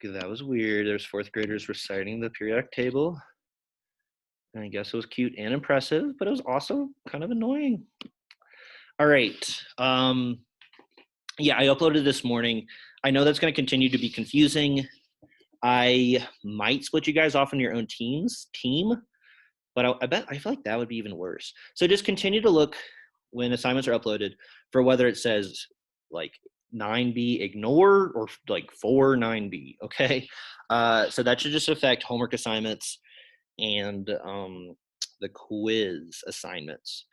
That was weird. There's fourth graders reciting the periodic table. And I guess it was cute and impressive, but it was also kind of annoying. All right. Yeah, I uploaded this morning. I know that's going to continue to be confusing. I might split you guys off in your own team, but I feel like that would be even worse. So just continue to look when assignments are uploaded for whether it says like 9B ignore or like 4 9B. Okay, so that should just affect homework assignments and the quiz assignments.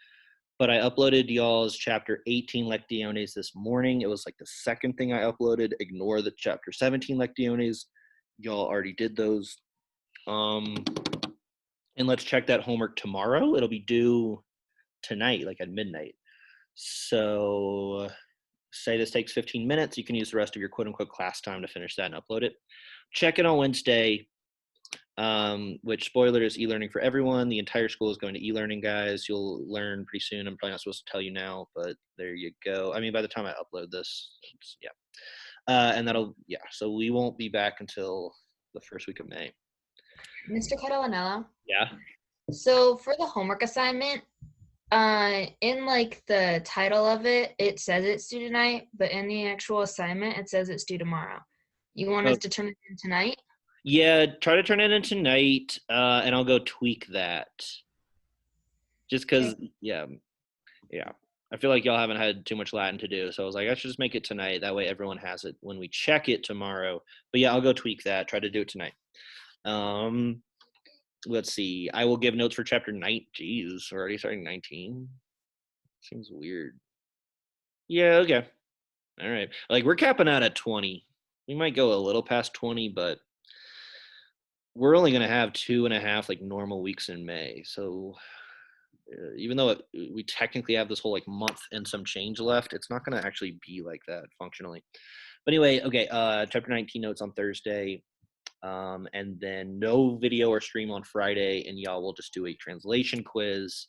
But I uploaded y'all's chapter 18 Lectiones this morning. It was like the second thing I uploaded. Ignore the chapter 17 Lectiones. Y'all already did those. And let's check that homework tomorrow. It'll be due tonight, like at midnight. So say this takes 15 minutes. You can use the rest of your quote unquote class time to finish that and upload it. Check it on Wednesday. Which spoiler is e-learning for everyone. The entire school is going to e-learning, guys. You'll learn pretty soon. I'm probably not supposed to tell you now, but there you go. I mean, by the time I upload this, yeah. And so we won't be back until the first week of May. Mr. Catalanello, Yeah. so for the homework assignment, in like the title of it, it says it's due tonight, but in the actual assignment, it says it's due tomorrow. You want us to turn it in tonight? Yeah, try to turn it in tonight, and I'll go tweak that. Just because, yeah. I feel like y'all haven't had too much Latin to do, so I was like, I should just make it tonight. That way everyone has it when we check it tomorrow. But yeah, I'll go tweak that. Try to do it tonight. Let's see. I will give notes for chapter 9. Jeez, already starting 19. Seems weird. Yeah, okay. All right. Like, we're capping out at 20. We might go a little past 20, but we're only going to have 2.5 like normal weeks in May. So even though we technically have this whole like month and some change left, it's not going to actually be like that functionally. But anyway, okay. Chapter 19 notes on Thursday. And then no video or stream on Friday, and y'all will just do a translation quiz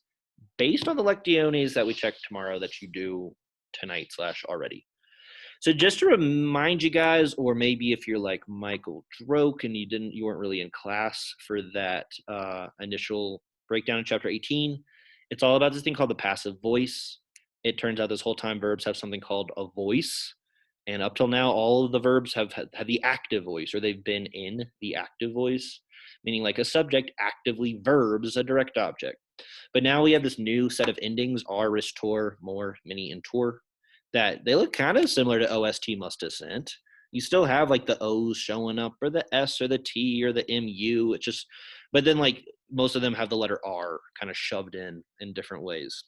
based on the Lectiones that we check tomorrow that you do tonight / already. So just to remind you guys, or maybe if you're like Michael Droke and you weren't really in class for that initial breakdown in chapter 18, it's all about this thing called the passive voice. It turns out this whole time verbs have something called a voice. And up till now, all of the verbs have the active voice, or they've been in the active voice, meaning like a subject actively verbs a direct object. But now we have this new set of endings, are, restore, more, many, and tour, that they look kind of similar to OST must have sent. You still have like the O's showing up, or the S or the T or the MU. It's just, but then like most of them have the letter R kind of shoved in different ways.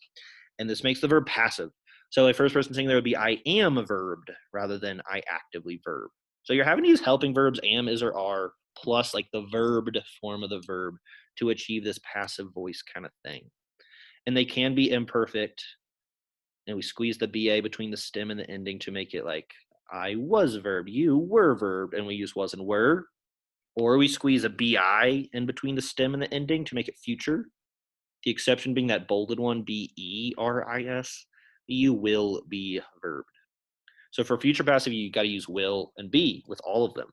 And this makes the verb passive. So a first person singular would be I am verbed rather than I actively verb. So you're having to use helping verbs am, is, or are plus like the verbed form of the verb to achieve this passive voice kind of thing. And they can be imperfect. And we squeeze the BA between the stem and the ending to make it like I was verb, you were verb, and we use was and were. Or we squeeze a BI in between the stem and the ending to make it future. The exception being that bolded one, BERIS. You will be verbed. So for future passive, you got to use will and be with all of them.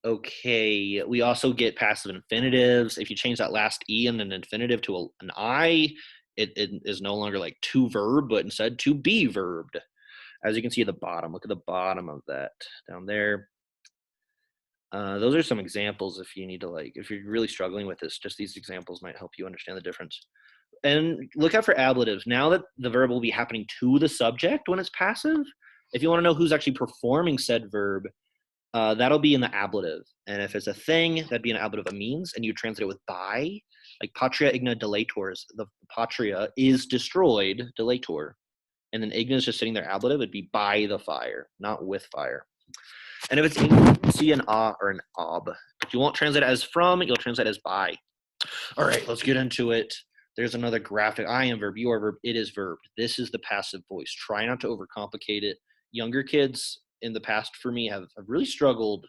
Okay, we also get passive infinitives. If you change that last E in an infinitive to an I, it is no longer like to verb, but instead to be verbed. As you can see at the bottom, look at the bottom of that down there. Those are some examples if you need to if you're really struggling with this, just these examples might help you understand the difference. And look out for ablatives. Now that the verb will be happening to the subject when it's passive, if you want to know who's actually performing said verb, that'll be in the ablative. And if it's a thing, that'd be an ablative of means, and you translate it with by, like patria igna delators. The patria is destroyed, delator. And then igna is just sitting there ablative, it'd be by the fire, not with fire. And if it's English, you'll see an a or an ob. If you won't translate it as from, you'll translate it as by. All right, let's get into it. There's another graphic. I am verb, you are verb, it is verb. This is the passive voice. Try not to overcomplicate it. Younger kids in the past for me have really struggled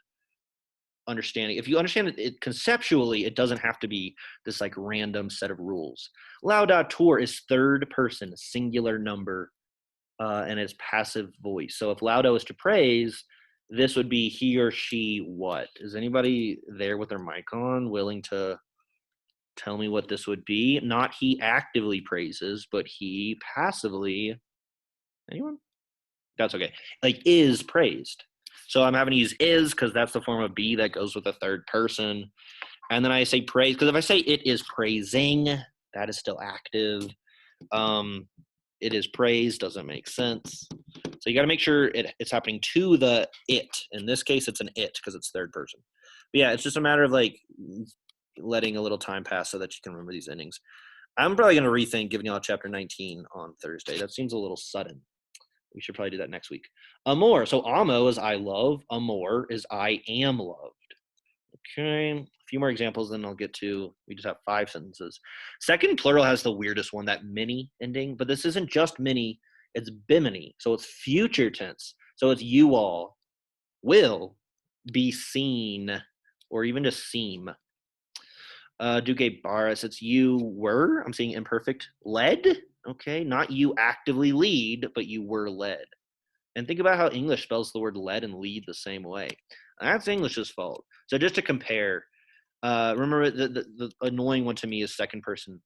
understanding. If you understand it conceptually, it doesn't have to be this like random set of rules. Laudator is third person, singular number, and it's passive voice. So if laudo is to praise, this would be he or she what? Is anybody there with their mic on willing to tell me what this would be? Not he actively praises, but he passively. Anyone? That's okay. Like is praised. So I'm having to use is because that's the form of be that goes with the third person. And then I say praise because if I say it is praising, that is still active. It is praised doesn't make sense. So you got to make sure it's happening to the it. In this case, it's an it because it's third person. But yeah, it's just a matter of like letting a little time pass so that you can remember these endings. I'm probably going to rethink giving y'all chapter 19 on Thursday. That seems a little sudden. We should probably do that next week. Amor. So amo is I love. Amor is I am loved. Okay. A few more examples, then I'll get to, we just have 5 sentences. Second plural has the weirdest one, that many ending, but this isn't just many, it's bimini. So it's future tense. So it's you all will be seen, or even just seem. Duque Baris, it's you were, I'm seeing imperfect, led. Okay, not you actively lead, but you were led. And think about how English spells the word led and lead the same way. That's English's fault. So just to compare, remember the annoying one to me is second person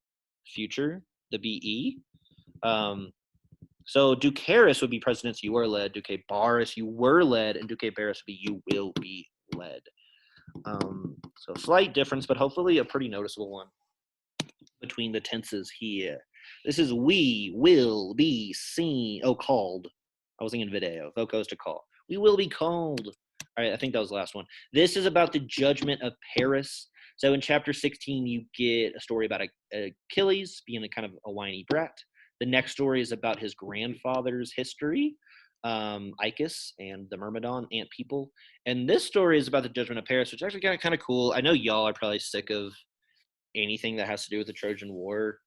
future, the BE. So Ducaris would be presidents you are led, Duque Baris you were led, and Duque Baris would be you will be led. So slight difference, but hopefully a pretty noticeable one between the tenses here. This is we will be seen. Oh, called. I was thinking video. Vocos to call. We will be called. All right, I think that was the last one. This is about the judgment of Paris. So in chapter 16, you get a story about Achilles being a kind of a whiny brat. The next story is about his grandfather's history, Icus and the Myrmidon, ant people. And this story is about the judgment of Paris, which is actually kind of cool. I know y'all are probably sick of anything that has to do with the Trojan War.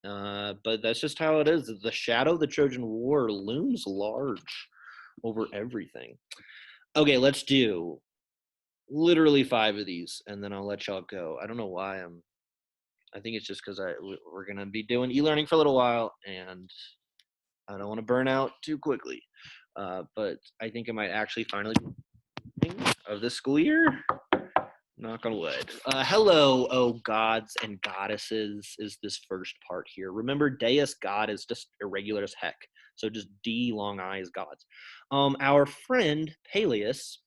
But that's just how it is. The shadow of the Trojan War looms large over everything. Okay, let's do literally 5 of these, and then I'll let y'all go. I don't know why I think it's just because we're gonna be doing e-learning for a little while, and I don't want to burn out too quickly. But I think it might actually finally be of this school year. Knock on wood. Hello, oh gods and goddesses, is this first part here. Remember, Deus God is just irregular as heck. So just D long I is gods. Our friend Peleus,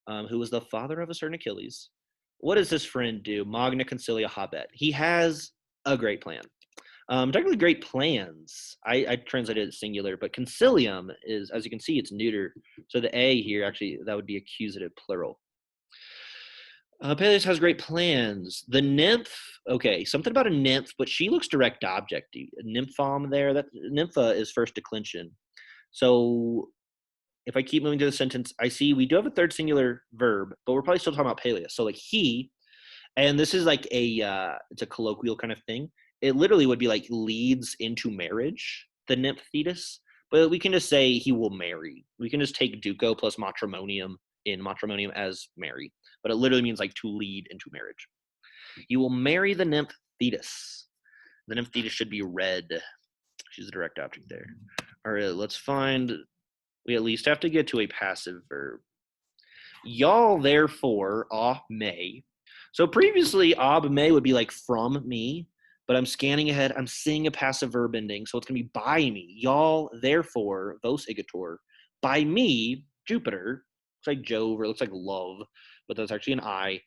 who was the father of a certain Achilles, what does this friend do? Magna Concilia Habet. He has a great plan. Technically great plans. I translated it singular, but concilium is, as you can see, it's neuter. So the A here, actually, that would be accusative plural. Peleus has great plans. The nymph, okay, something about a nymph, but she looks direct object. Nymphom there, that nympha is first declension. So if I keep moving to the sentence, I see we do have a third singular verb, but we're probably still talking about Peleus. So like he, and this is like it's a colloquial kind of thing. It literally would be like leads into marriage, the nymph thetis, but we can just say he will marry. We can just take duco plus matrimonium in matrimonium as marry, but it literally means like to lead into marriage. You will marry the nymph thetis. The nymph thetis should be red. She's a direct object there. All right, let's find, we at least have to get to a passive verb. Y'all, therefore, may. So previously, may would be like from me, but I'm scanning ahead. I'm seeing a passive verb ending, so it's going to be by me. Y'all, therefore, vos igitur, by me, Jupiter. Looks like Jove, or it looks like love, but that's actually an I.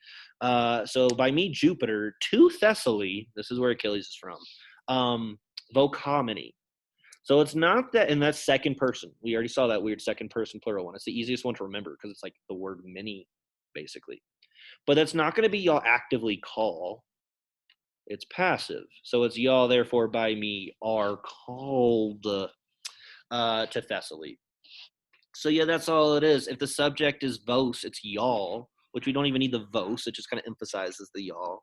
So by me, Jupiter, to Thessaly, this is where Achilles is from, vocomini. So it's not that, and that's second person. We already saw that weird second person plural one. It's the easiest one to remember because it's like the word many, basically. But that's not going to be y'all actively call. It's passive. So it's y'all, therefore, by me, are called to Thessaly. So yeah, that's all it is. If the subject is vos, it's y'all, which we don't even need the vos. It just kind of emphasizes the y'all.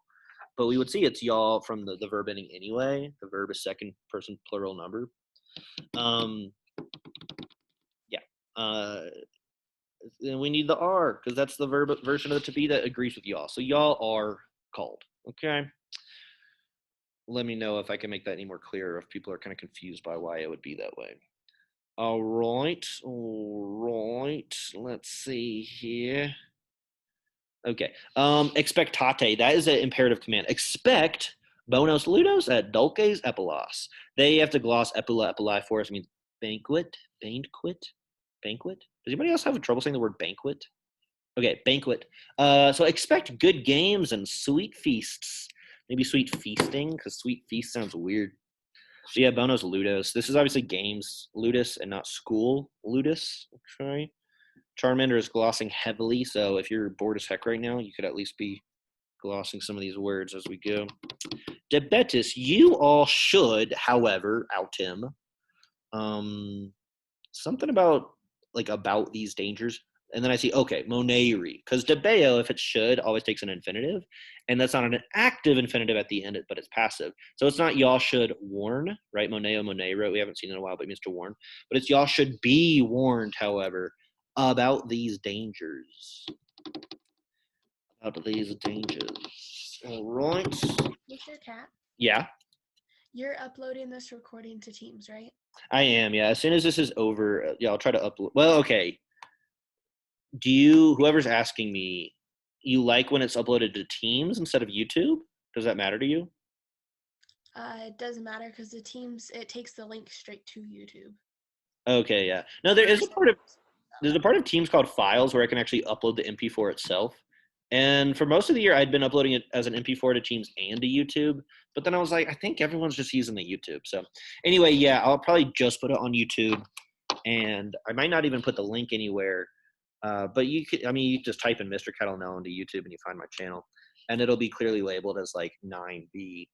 But we would see it's y'all from the verb ending anyway. The verb is second person plural number. Yeah. Then we need the are because that's the verb version of the to be that agrees with y'all. So y'all are called. Okay. Let me know if I can make that any more clear, if people are kind of confused by why it would be that way. All right. right. Let's see here. Okay. Expectate. That is an imperative command. Expect bonos ludos at dulces epilos. They have to gloss epila epili for us. It means banquet. Banquet. Does anybody else have trouble saying the word banquet? Okay, banquet. So expect good games and sweet feasts. Maybe sweet feasting, because sweet feast sounds weird. So yeah, bonos ludos. This is obviously games ludus and not school ludus. Try. Charmander is glossing heavily, so if you're bored as heck right now, you could at least be glossing some of these words as we go. Debetis, you all should, however, out him. Something about about these dangers. And then I see, okay, moneri, because debeo, if it should, always takes an infinitive, and that's not an active infinitive at the end, but it's passive. So it's not y'all should warn, right? Moneo, monero, we haven't seen it in a while, but it means to warn. But it's y'all should be warned, however, about these dangers. About these dangers. All right. Mr. Cat, Yeah, you're uploading this recording to Teams, right? I am. Yeah, as soon as this is over, yeah, I'll try to upload. Well, okay. Do you, whoever's asking me, you like when it's uploaded to Teams instead of YouTube? Does that matter to you? It doesn't matter because the Teams, it takes the link straight to YouTube. Okay, yeah. No, there's a part of Teams called Files where I can actually upload the MP4 itself. And for most of the year, I'd been uploading it as an MP4 to Teams and to YouTube. But then I was like, I think everyone's just using the YouTube. So anyway, yeah, I'll probably just put it on YouTube. And I might not even put the link anywhere. But you could, I mean, you just type in Mr. Kettle Nell into YouTube and you find my channel. And it'll be clearly labeled as like 9B.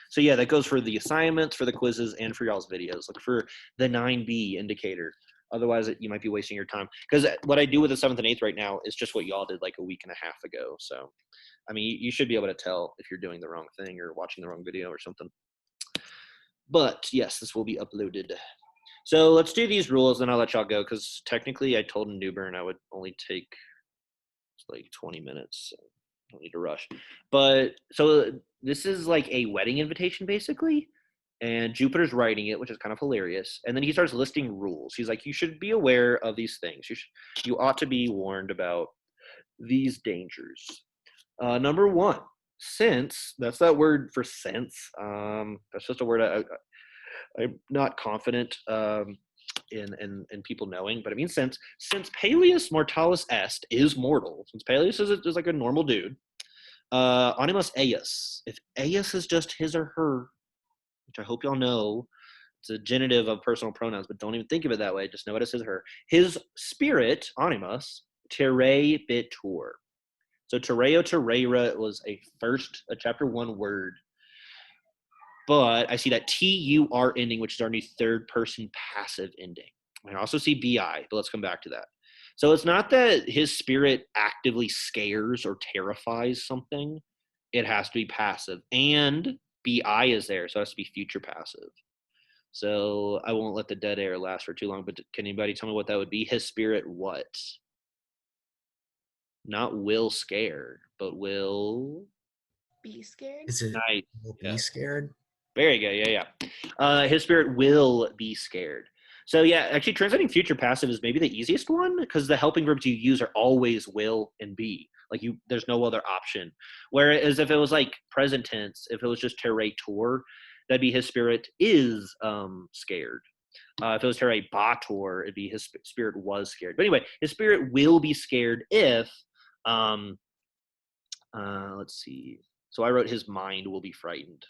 So yeah, that goes for the assignments, for the quizzes, and for y'all's videos. Look for the 9B indicator. Otherwise, you might be wasting your time. Because what I do with the 7th and 8th right now is just what y'all did like a week and a half ago. So, I mean, you should be able to tell if you're doing the wrong thing or watching the wrong video or something. But yes, this will be uploaded. So let's do these rules, and I'll let y'all go. Because technically, I told Newbern I would only take like 20 minutes. So don't need to rush. But so this is like a wedding invitation, basically. And Jupiter's writing it, which is kind of hilarious. And then he starts listing rules. He's like, you should be aware of these things. You ought to be warned about these dangers. Number 1, since. That's that word for sense. That's just a word I'm not confident in people knowing, but it means since Peleus mortalis est is mortal, since Peleus is like a normal dude, animus eius, if eius is just his or her, which I hope y'all know, it's a genitive of personal pronouns, but don't even think of it that way. Just know it as his or her. His spirit, animus, terebitur. So tereo terera was a chapter 1 word. But I see that TUR ending, which is our new third person passive ending. I also see BI, but let's come back to that. So it's not that his spirit actively scares or terrifies something. It has to be passive. And BI is there, so it has to be future passive. So I won't let the dead air last for too long, but can anybody tell me what that would be? His spirit what? Not will scare, but will Be scared? Is it nice. will Yeah. be scared? Very good. Yeah. His spirit will be scared. So yeah, actually translating future passive is maybe the easiest one because the helping verbs you use are always will and be. Like there's no other option. Whereas if it was like present tense, if it was just terrator, that'd be his spirit is scared. If it was terrabator, it'd be his spirit was scared. But anyway, his spirit will be scared if, let's see. So I wrote his mind will be frightened.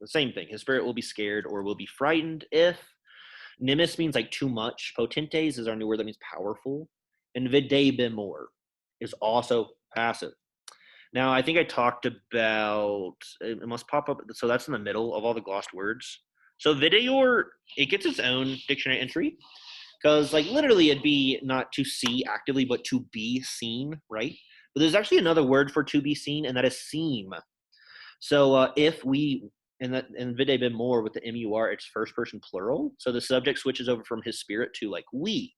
The same thing. His spirit will be scared or will be frightened if. Nimis means like too much. Potentes is our new word that means powerful. And videbimor is also passive. Now, I think I talked about, it must pop up, so that's in the middle of all the glossed words. So videor, it gets its own dictionary entry because like literally it'd be not to see actively, but to be seen, right? But there's actually another word for to be seen, and that is seem. So if we, and videbimor with the MUR, it's first person plural. So the subject switches over from his spirit to like we.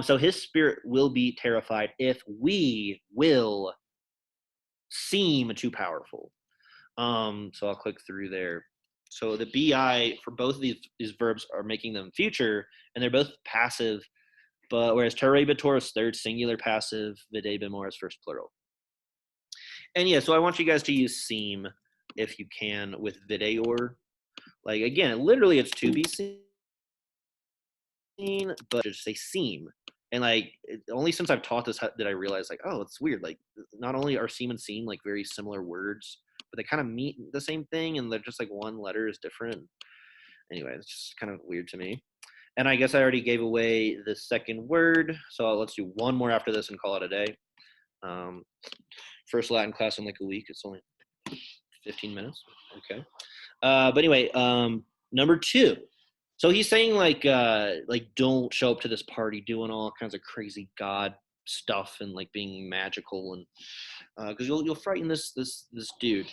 So his spirit will be terrified if we will seem too powerful. So I'll click through there. So the BI for both of these verbs are making them future, and they're both passive But whereas terebitur is third singular passive, videbimor is first plural. And yeah, so I want you guys to use seem if you can with videor. Like again, literally it's to be seen, but just say seem. And like only since I've taught this did I realize like, oh, it's weird. Like not only are seem and seem like very similar words, but they kind of mean the same thing, and they're just like one letter is different. Anyway, it's just kind of weird to me. And I guess I already gave away the second word, so let's do one more after this and call it a day. First Latin class in like a week. It's only 15 minutes. Okay. But anyway, number 2. So he's saying like don't show up to this party doing all kinds of crazy god stuff and like being magical and because you'll frighten this dude.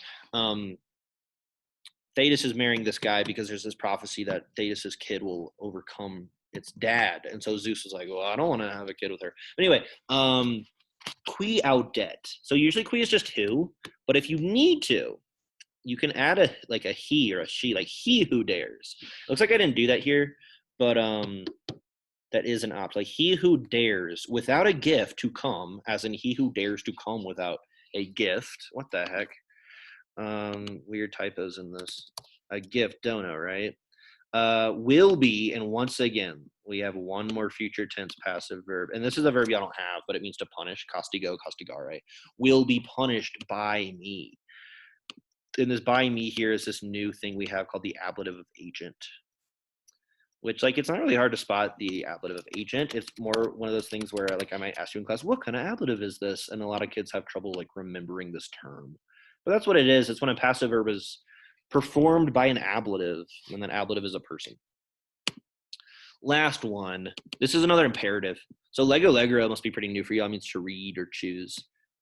Thetis is marrying this guy because there's this prophecy that Thetis's kid will overcome its dad, and so Zeus was like, well, I don't want to have a kid with her. But anyway, qui audet. So usually qui is just who, but if you need to, you can add a he or a she, like he who dares. It looks like I didn't do that here, but that is an opt. Like he who dares without a gift to come, as in he who dares to come without a gift. What the heck? Weird typos in this. A gift, don't know, right? Will be, and once again, we have one more future tense passive verb. And this is a verb y'all don't have, but it means to punish. Castigo, castigare. Will be punished by me. And this by me here is this new thing we have called the ablative of agent. Which, like, it's not really hard to spot the ablative of agent. It's more one of those things where, like, I might ask you in class, what kind of ablative is this? And a lot of kids have trouble, like, remembering this term. But that's what it is. It's when a passive verb is performed by an ablative, and that ablative is a person. Last one. This is another imperative. So Lego Legro must be pretty new for you. It means to read or choose.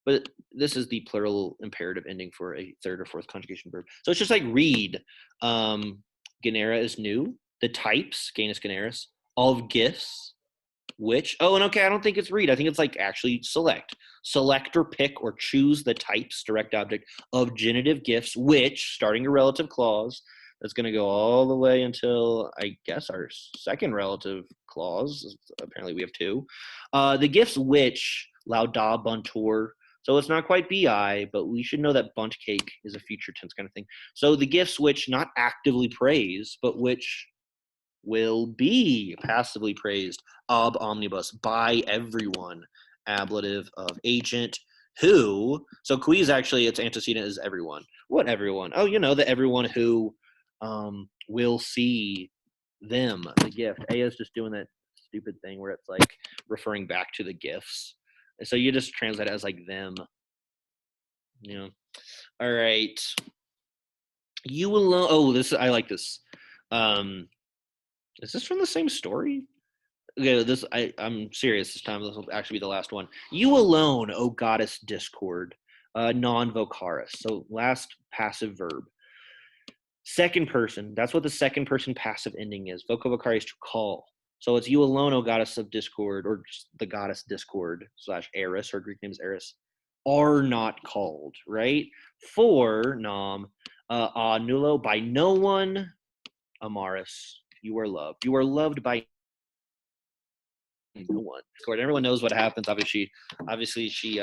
But this is the plural imperative ending for a third or fourth conjugation verb. So it's just like read. Genera is new. The types, genus generis, of gifts, which, oh, and okay, I don't think it's read. I think it's like actually select. Select or pick or choose the types, direct object, of genitive gifts, which, starting a relative clause, that's going to go all the way until, I guess, our second relative clause. Apparently we have 2. The gifts which, lauda buntur. So it's not quite bi, but we should know that bundt cake is a future tense kind of thing. So the gifts which not actively praise, but which will be passively praised ob omnibus, by everyone, ablative of agent, who, so qui is actually, its antecedent is everyone. What everyone? Oh, you know, the everyone who will see them, the gift. A is just doing that stupid thing where it's like referring back to the gifts. And so you just translate it as like them. You know. All right. You alone. Oh, this, I like this. Is this from the same story? Okay, this I'm serious this time. This will actually be the last one. You alone, O goddess discord, non-vocaris. So last passive verb. Second person. That's what the second person passive ending is. Vocavocari is to call. So it's you alone, O goddess of discord, or just the goddess discord / Eris, her Greek name is Eris, are not called, right? For nam, nullo, by no one, amaris. You are loved. You are loved by no one. Everyone knows what happens. Obviously, she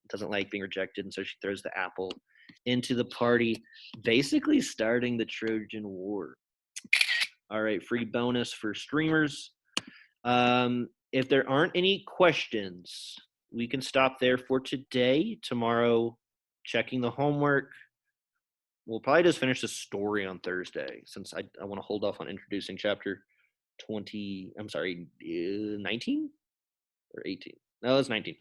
doesn't like being rejected, and so she throws the apple into the party, basically starting the Trojan War. All right, free bonus for streamers. If there aren't any questions, we can stop there for today. Tomorrow, checking the homework. We'll probably just finish the story on Thursday, since I want to hold off on introducing chapter 19 or 18. No, it's 19.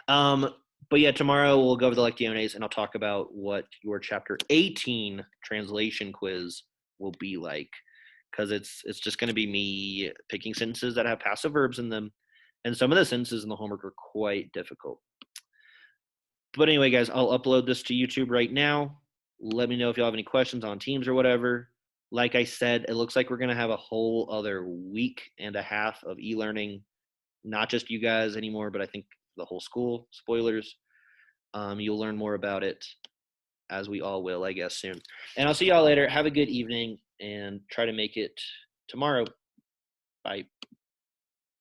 But yeah, tomorrow we'll go over the lectiones, and I'll talk about what your chapter 18 translation quiz will be like, because it's just going to be me picking sentences that have passive verbs in them, and some of the sentences in the homework are quite difficult. But anyway, guys, I'll upload this to YouTube right now. Let me know if y'all have any questions on Teams or whatever. Like I said, it looks like we're going to have a whole other week and a half of e-learning, not just you guys anymore, but I think the whole school. Spoilers. You'll learn more about it, as we all will, I guess, soon. And I'll see y'all later. Have a good evening, and try to make it tomorrow. Bye.